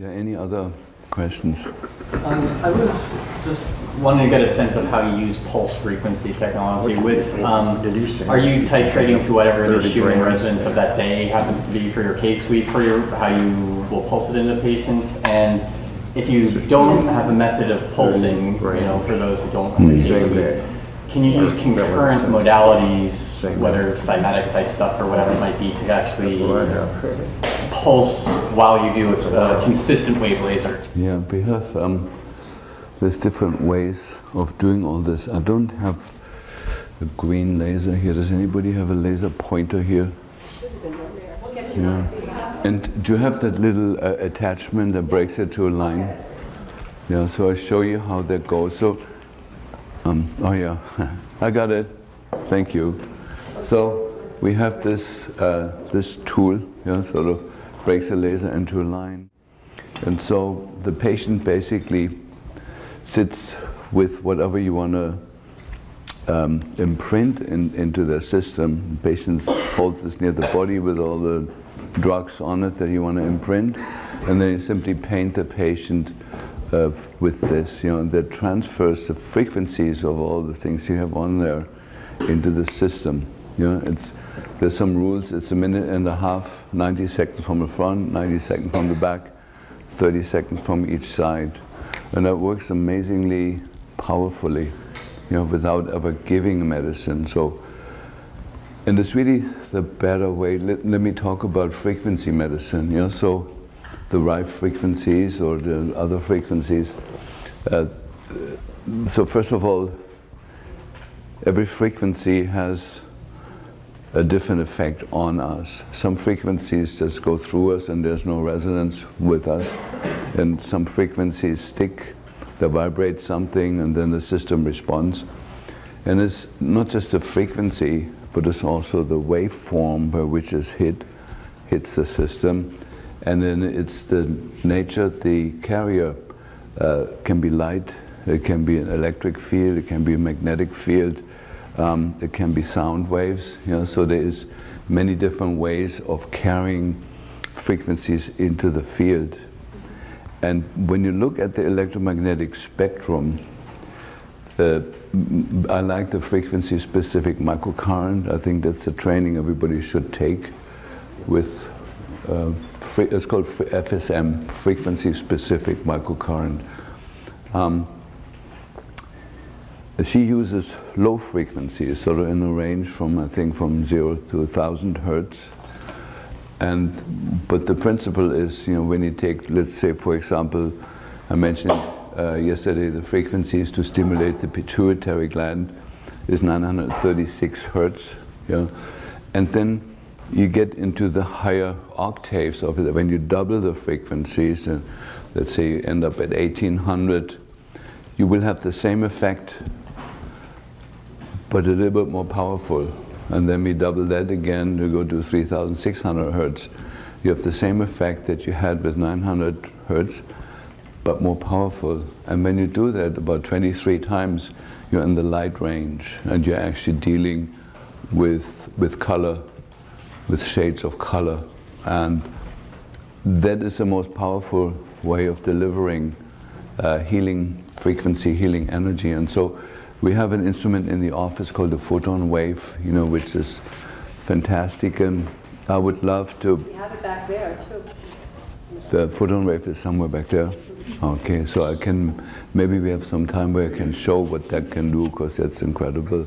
Yeah, any other questions? I was just wanting to get a sense of how you use pulse frequency technology with, are you titrating to whatever the human residence of that day happens to be for your case suite, for how you will pulse it into patients? And if you don't have a method of pulsing, for those who don't have the case suite, can you use concurrent modalities, whether cymatic type stuff or whatever it might be, to actually pulse while you do a consistent wave laser? Yeah, we have, there's different ways of doing all this. I don't have a green laser here. Does anybody have a laser pointer here? Yeah. And do you have that little attachment that breaks it to a line? Yeah, so I'll show you how that goes. So, oh yeah, I got it. Thank you. So we have this, this tool, sort of breaks the laser into a line. And so the patient basically sits with whatever you want to imprint into their system. The patient holds this near the body with all the drugs on it that you want to imprint, and then you simply paint the patient with this, that transfers the frequencies of all the things you have on there into the system. There's some rules. It's a minute and a half, 90 seconds from the front, 90 seconds from the back, 30 seconds from each side. And that works amazingly powerfully, without ever giving medicine. So, and it's really the better way. Let me talk about frequency medicine, so the right frequencies or the other frequencies. So first of all, every frequency has a different effect on us. Some frequencies just go through us and there's no resonance with us. And some frequencies stick, they vibrate something and then the system responds. And it's not just the frequency, but it's also the waveform by which it's hits the system. And then it's the nature, the carrier can be light, it can be an electric field, it can be a magnetic field, it can be sound waves. So there is many different ways of carrying frequencies into the field. And when you look at the electromagnetic spectrum, I like the frequency-specific microcurrent. I think that's a training everybody should take with, it's called FSM, frequency-specific microcurrent. She uses low frequencies, sort of in a range from, I think, from 0 to 1,000 hertz. But the principle is, when you take, let's say, for example, I mentioned yesterday the frequencies to stimulate the pituitary gland is 936 hertz. And then you get into the higher octaves of it. When you double the frequencies, and let's say you end up at 1800, you will have the same effect, but a little bit more powerful. And then we double that again to go to 3600 hertz. You have the same effect that you had with 900 hertz, but more powerful. And when you do that about 23 times, you're in the light range, and you're actually dealing with color, with shades of color. And that is the most powerful way of delivering healing frequency, healing energy. And so we have an instrument in the office called the photon wave, which is fantastic, and I would love to. We have it back there too. The photon wave is somewhere back there. Okay, so maybe we have some time where I can show what that can do, because that's incredible.